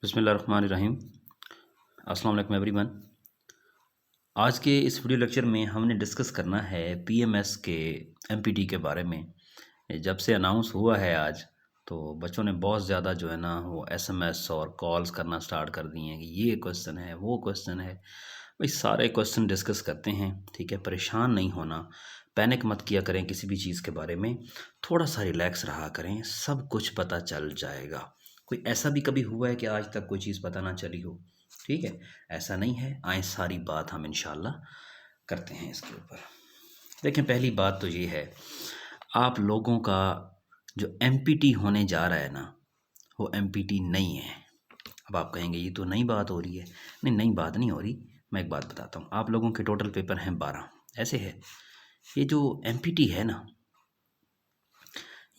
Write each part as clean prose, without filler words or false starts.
बिस्मिल्लाहिर्रहमानिर्रहीम। अस्सलाम वालेकुम एवरीवन। आज के इस वीडियो लेक्चर में हमने डिस्कस करना है पीएमएस के एमपीटी के बारे में। जब से अनाउंस हुआ है आज, तो बच्चों ने बहुत ज़्यादा जो है ना वो एसएमएस और कॉल्स करना स्टार्ट कर दिए हैं कि ये क्वेश्चन है, वो क्वेश्चन है। भाई सारे क्वेश्चन डिस्कस करते हैं, ठीक है। परेशान नहीं होना, पैनिक मत किया करें किसी भी चीज़ के बारे में, थोड़ा सा रिलैक्स रहा करें, सब कुछ पता चल जाएगा। कोई ऐसा भी कभी हुआ है कि आज तक कोई चीज़ पता ना चली हो? ठीक है, ऐसा नहीं है। आए सारी बात हम इंशाल्लाह करते हैं इसके ऊपर। देखें, पहली बात तो ये है, आप लोगों का जो एमपीटी होने जा रहा है ना, वो एमपीटी नहीं है। अब आप कहेंगे ये तो नई बात हो रही है। नहीं, नई बात नहीं हो रही। मैं एक बात बताता हूँ, आप लोगों के टोटल पेपर हैं 12। ऐसे है, ये जो एमपीटी है ना,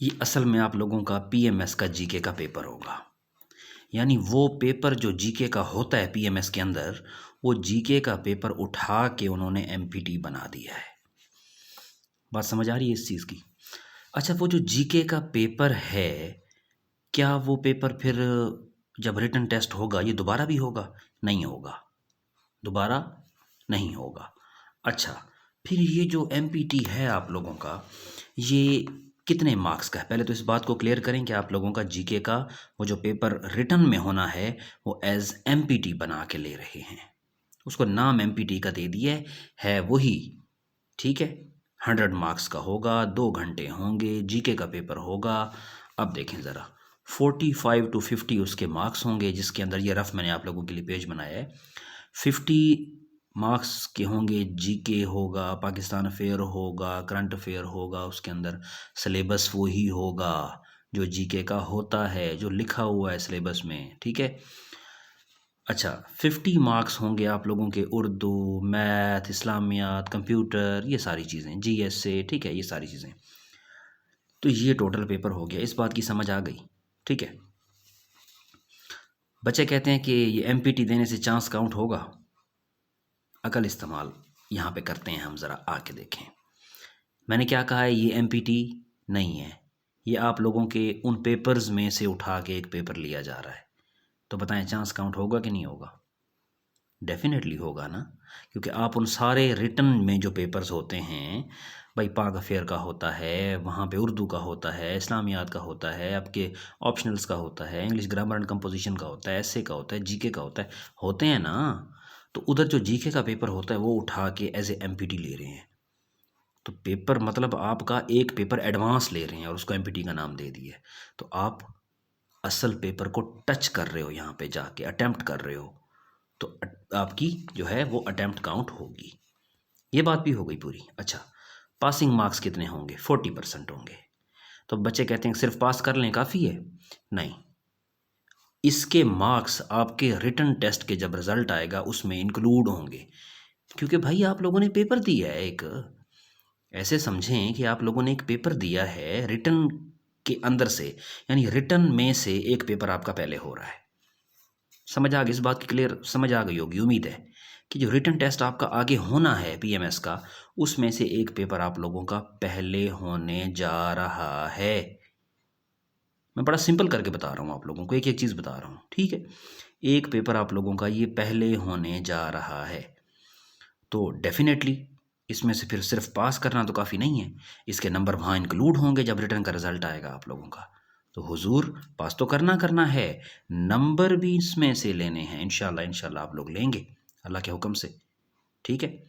ये असल में आप लोगों का पीएमएस का जीके का पेपर होगा। यानी वो पेपर जो जीके का होता है पीएमएस के अंदर, वो जीके का पेपर उठा के उन्होंने एमपीटी बना दिया है। बात समझ आ रही है इस चीज़ की? अच्छा, वो जो जीके का पेपर है, क्या वो पेपर फिर जब रिटन टेस्ट होगा ये दोबारा भी होगा? नहीं होगा, दोबारा नहीं होगा। अच्छा, फिर ये जो एमपीटी है आप लोगों का, ये कितने मार्क्स का है? पहले तो इस बात को क्लियर करें कि आप लोगों का जीके का वो जो पेपर रिटन में होना है, वो एज एमपीटी बना के ले रहे हैं। उसको नाम एमपीटी का दे दिया है वही, ठीक है। 100 मार्क्स का होगा, 2 घंटे होंगे, जीके का पेपर होगा। अब देखें ज़रा, 45 to 50 उसके मार्क्स होंगे, जिसके अंदर ये रफ मैंने आप लोगों के लिए पेज बनाया है। 50 मार्क्स के होंगे, जीके होगा, पाकिस्तान अफेयर होगा, करंट अफेयर होगा, उसके अंदर सिलेबस वही होगा जो जीके का होता है, जो लिखा हुआ है सिलेबस में, ठीक है। अच्छा, 50 मार्क्स होंगे आप लोगों के उर्दू, मैथ, इस्लामियात, कंप्यूटर, ये सारी चीज़ें, जीएस से, ठीक है, ये सारी चीज़ें। तो ये टोटल पेपर हो गया। इस बात की समझ आ गई, ठीक है। बच्चे कहते हैं कि ये एमपीटी देने से चांस काउंट होगा। अकल इस्तेमाल यहाँ पे करते हैं हम, ज़रा आके देखें। मैंने क्या कहा है, ये एमपीटी नहीं है। ये आप लोगों के उन पेपर्स में से उठा के एक पेपर लिया जा रहा है। तो बताएं, चांस काउंट होगा कि नहीं होगा? डेफिनेटली होगा ना, क्योंकि आप उन सारे रिटन में जो पेपर्स होते हैं, भाई पाक अफेयर का होता है, वहाँ पे उर्दू का होता है, इस्लामियात का होता है, आपके ऑप्शनल्स का होता है, इंग्लिश ग्रामर एंड कंपोजिशन का होता है, एसए का होता है, जीके का होता है, होते हैं ना। तो उधर जो जीके का पेपर होता है वो उठा के एज ए एमपीटी ले रहे हैं। तो पेपर मतलब आपका एक पेपर एडवांस ले रहे हैं और उसको एमपीटी का नाम दे दिया है। तो आप असल पेपर को टच कर रहे हो, यहाँ पे जाके अटेम्प्ट कर रहे हो, तो आपकी जो है वो अटेम्प्ट काउंट होगी। ये बात भी हो गई पूरी। अच्छा, पासिंग मार्क्स कितने होंगे? 40% होंगे। तो बच्चे कहते हैं सिर्फ पास कर लें काफ़ी है? नहीं, इसके मार्क्स आपके रिटन टेस्ट के जब रिजल्ट आएगा उसमें इंक्लूड होंगे। क्योंकि भाई आप लोगों ने पेपर दिया है एक, ऐसे समझें कि आप लोगों ने एक पेपर दिया है रिटन के अंदर से, यानी रिटन में से एक पेपर आपका पहले हो रहा है। समझ आ गई? इस बात की क्लियर समझ आ गई होगी उम्मीद है, कि जो रिटन टेस्ट आपका आगे होना है पीएमएस का, उसमें से एक पेपर आप लोगों का पहले होने जा रहा है। मैं बड़ा सिंपल करके बता रहा हूँ आप लोगों को, एक एक चीज़ बता रहा हूँ, ठीक है। एक पेपर आप लोगों का ये पहले होने जा रहा है। तो डेफिनेटली इसमें से फिर सिर्फ पास करना तो काफ़ी नहीं है, इसके नंबर वहाँ इंक्लूड होंगे जब रिटर्न का रिजल्ट आएगा आप लोगों का। तो हुजूर पास तो करना करना है, नंबर भी इसमें से लेने हैं। इंशाल्लाह इंशाल्लाह आप लोग लेंगे अल्लाह के हुक्म से, ठीक है।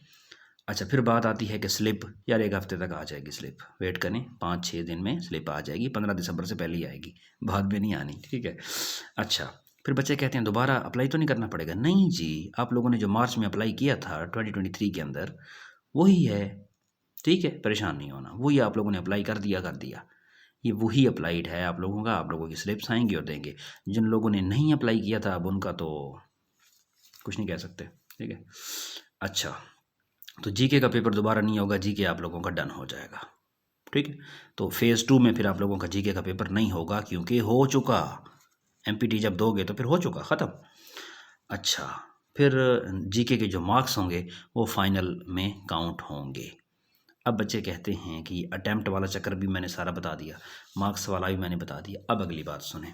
अच्छा, फिर बात आती है कि स्लिप, यार एक हफ्ते तक आ जाएगी स्लिप, वेट करें, 5-6 दिन में स्लिप आ जाएगी, 15 दिसंबर से पहले ही आएगी, बाद में नहीं आनी, ठीक है। अच्छा, फिर बच्चे कहते हैं दोबारा अप्लाई तो नहीं करना पड़ेगा? नहीं जी, आप लोगों ने जो मार्च में अप्लाई किया था 2023 के अंदर, वही है, ठीक है, परेशान नहीं होना। वही आप लोगों ने अप्लाई कर दिया, कर दिया, ये वही अप्लाइड है आप लोगों का। आप लोगों की स्लिप्स आएंगी और देंगे। जिन लोगों ने नहीं अप्लाई किया था, अब उनका तो कुछ नहीं कह सकते, ठीक है। अच्छा, तो जीके का पेपर दोबारा नहीं होगा, जीके आप लोगों का डन हो जाएगा, ठीक है। तो फेज़ 2 में फिर आप लोगों का जीके का पेपर नहीं होगा, क्योंकि हो चुका। एमपीटी जब दोगे तो फिर हो चुका, ख़त्म। अच्छा, फिर जीके के जो मार्क्स होंगे वो फाइनल में काउंट होंगे। अब बच्चे कहते हैं कि अटैम्प्ट वाला चक्कर भी मैंने सारा बता दिया, मार्क्स वाला भी मैंने बता दिया, अब अगली बात सुने।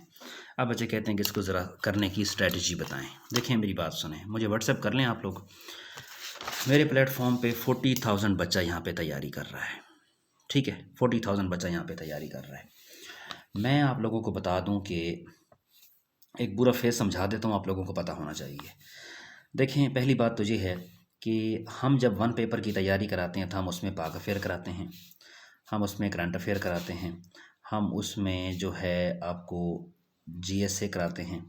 अब बच्चे कहते हैं कि इसको ज़रा करने की स्ट्रेटजी बताएं। देखें मेरी बात सुने, मुझे व्हाट्सएप कर लें आप लोग। मेरे प्लेटफॉर्म पे 40,000 बच्चा यहाँ पे तैयारी कर रहा है, ठीक है, 40,000 बच्चा यहाँ पे तैयारी कर रहा है। मैं आप लोगों को बता दूं कि एक बुरा फेस समझा देता हूँ, आप लोगों को पता होना चाहिए। देखें पहली बात तो ये है कि हम जब वन पेपर की तैयारी कराते हैं तो हम उसमें पाक अफेयर कराते हैं, हम उसमें करंट अफेयर कराते हैं, हम उसमें जो है आपको जीएसए कराते हैं,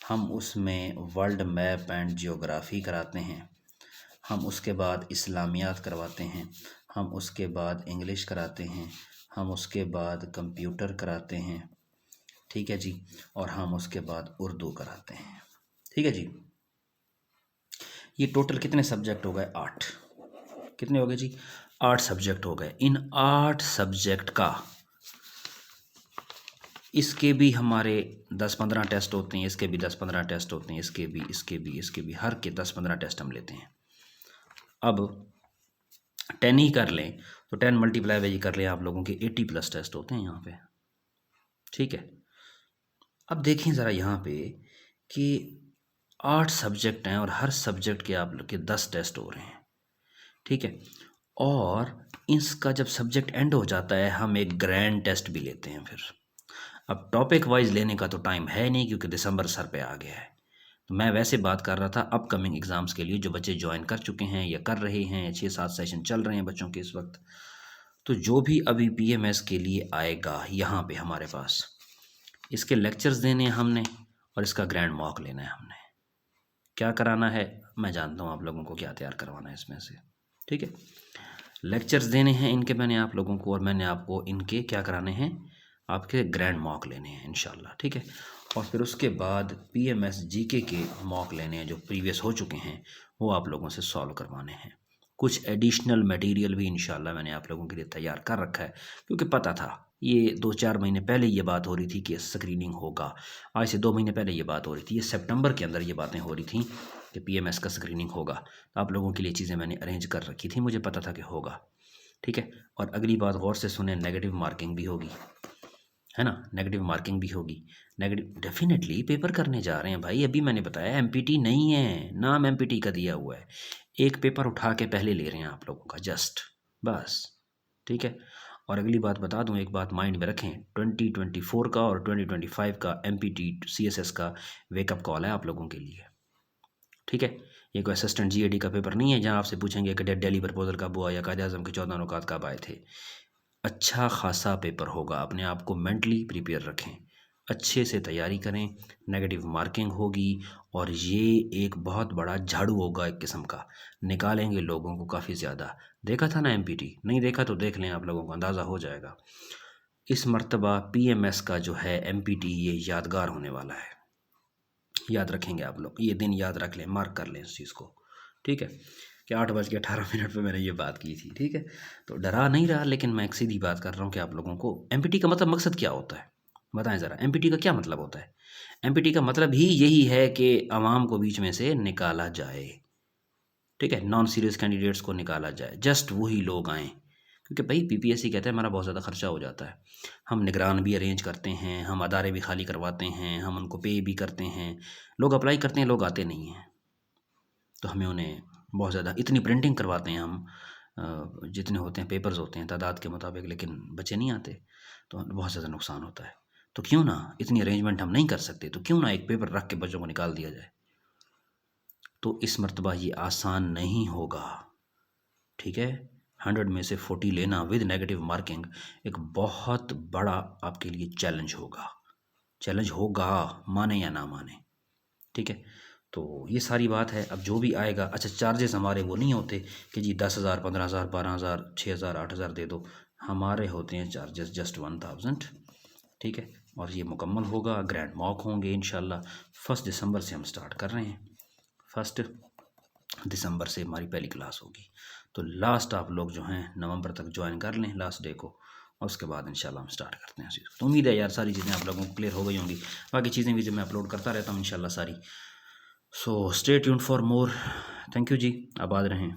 हम उसमें वर्ल्ड मैप एंड जियोग्राफी कराते हैं, हम उसके बाद इस्लामियात करवाते हैं, हम उसके बाद इंग्लिश कराते हैं, हम उसके बाद कंप्यूटर कराते हैं, ठीक है जी, और हम उसके बाद उर्दू कराते हैं, ठीक है जी। ये टोटल कितने सब्जेक्ट हो गए? 8। कितने हो गए जी? 8 सब्जेक्ट हो गए। इन 8 सब्जेक्ट का इसके भी हमारे 10-15 टेस्ट होते हैं, इसके भी 10-15 टेस्ट होते हैं, इसके भी हर के 10-15 टेस्ट हम लेते हैं। अब 10 ही कर लें तो 10 मल्टीप्लाई बाई कर लें आप लोगों के 80+ टेस्ट होते हैं यहाँ पे, ठीक है। अब देखें ज़रा यहाँ पे कि 8 सब्जेक्ट हैं और हर सब्जेक्ट के आप लोग के 10 टेस्ट हो रहे हैं, ठीक है। और इसका जब सब्जेक्ट एंड हो जाता है हम एक ग्रैंड टेस्ट भी लेते हैं फिर। अब टॉपिक वाइज लेने का तो टाइम है नहीं क्योंकि दिसंबर सर पे आ गया है, तो मैं वैसे बात कर रहा था अपकमिंग एग्ज़ाम्स के लिए जो बच्चे ज्वाइन कर चुके हैं या कर रहे हैं, 6-7 सेशन चल रहे हैं बच्चों के इस वक्त। तो जो भी अभी पीएमएस के लिए आएगा यहाँ पे हमारे पास, इसके लेक्चर्स देने हैं हमने और इसका ग्रैंड मॉक लेना है हमने। क्या कराना है मैं जानता हूँ आप लोगों को क्या तैयार करवाना है इसमें से, ठीक है। लेक्चर्स देने हैं इनके मैंने आप लोगों को, और मैंने आपको इनके क्या कराने हैं, आपके ग्रैंड मॉक लेने हैं इंशाल्लाह, ठीक है। और फिर उसके बाद पीएमएस जीके के मॉक लेने हैं जो प्रीवियस हो चुके हैं, वो आप लोगों से सॉल्व करवाने हैं। कुछ एडिशनल मटेरियल भी इंशाल्लाह मैंने आप लोगों के लिए तैयार कर रखा है, क्योंकि पता था ये 2-4 महीने पहले ये बात हो रही थी कि स्क्रीनिंग होगा। आज से 2 महीने पहले ये बात हो रही थी, ये सितंबर के अंदर ये बातें हो रही थी कि पीएमएस का स्क्रीनिंग होगा। तो आप लोगों के लिए चीज़ें मैंने अरेंज कर रखी थी, मुझे पता था कि होगा, ठीक है। और अगली बात गौर से सुने, नेगेटिव मार्किंग भी होगी, है ना, नेगेटिव मार्किंग भी होगी। नेगेटिव डेफिनेटली पेपर करने जा रहे हैं भाई, अभी मैंने बताया एमपीटी नहीं है, नाम एमपीटी का दिया हुआ है, एक पेपर उठा के पहले ले रहे हैं आप लोगों का जस्ट, बस, ठीक है। और अगली बात बता दूं, एक बात माइंड में रखें, 2024 का और 2025 का एमपीटी सीएसएस का वेकअप कॉल है आप लोगों के लिए, ठीक है। ये कोई असिस्टेंट जीएडी का पेपर नहीं है जहां आपसे पूछेंगे कि दिल्ली प्रपोजल कब हुआ या कायदे आज़म के 14 नुकात कब आए थे। अच्छा खासा पेपर होगा, अपने आप को मेंटली प्रिपेयर रखें, अच्छे से तैयारी करें, नेगेटिव मार्किंग होगी और ये एक बहुत बड़ा झाड़ू होगा एक किस्म का, निकालेंगे लोगों को काफ़ी ज़्यादा। देखा था ना एमपीटी, नहीं देखा तो देख लें, आप लोगों को अंदाज़ा हो जाएगा। इस मर्तबा पीएमएस का जो है एमपीटी ये यादगार होने वाला है, याद रखेंगे आप लोग, ये दिन याद रख लें, मार्क कर लें इस चीज़ को, ठीक है। कि 8:18 पे मैंने ये बात की थी, ठीक है। तो डरा नहीं रहा, लेकिन मैं एक सीधी बात कर रहा हूँ कि आप लोगों को एमपीटी का मतलब मकसद क्या होता है बताएं ज़रा, एमपीटी का क्या मतलब होता है? एमपीटी का मतलब ही यही है कि आवाम को बीच में से निकाला जाए, ठीक है, नॉन सीरियस कैंडिडेट्स को निकाला जाए, जस्ट वही लोग आएँ। क्योंकि भाई पीपीएससी कहते हैं हमारा बहुत ज़्यादा खर्चा हो जाता है, हम निगरान भी अरेंज करते हैं, हम अदारे भी खाली करवाते हैं, हम उनको पे भी करते हैं, लोग अप्लाई करते हैं, लोग आते नहीं हैं, तो हमें उन्हें बहुत ज़्यादा इतनी प्रिंटिंग करवाते हैं हम, जितने होते हैं पेपर्स होते हैं तादाद के मुताबिक, लेकिन बच्चे नहीं आते, तो बहुत ज़्यादा नुकसान होता है। तो क्यों ना इतनी अरेंजमेंट हम नहीं कर सकते, तो क्यों ना एक पेपर रख के बच्चों को निकाल दिया जाए। तो इस मर्तबा ये आसान नहीं होगा, ठीक है। 100 में से 40 लेना विद नेगेटिव मार्किंग एक बहुत बड़ा आपके लिए चैलेंज होगा, चैलेंज होगा, माने या ना माने, ठीक है। तो ये सारी बात है। अब जो भी आएगा, अच्छा चार्जेस हमारे वो नहीं होते कि जी 10,000 15,000 12,000 6,000 8,000 दे दो, हमारे होते हैं चार्जेस जस्ट 1,000, ठीक है। और ये मुकम्मल होगा, ग्रैंड मॉक होंगे इंशाल्लाह। 1 दिसंबर से हम स्टार्ट कर रहे हैं, 1 दिसंबर से हमारी पहली क्लास होगी। तो लास्ट आप लोग जो हैं नवंबर तक ज्वाइन कर लें लास्ट डे को, और उसके बाद इंशाल्लाह हम स्टार्ट करते हैं। तो उम्मीद है यार सारी चीज़ें आप लोगों को क्लियर हो गई होंगी, बाकी चीज़ें भी जो मैं अपलोड करता रहता हूँ इंशाल्लाह सारी। So stay tuned for more, thank you जी, आबाद रहें।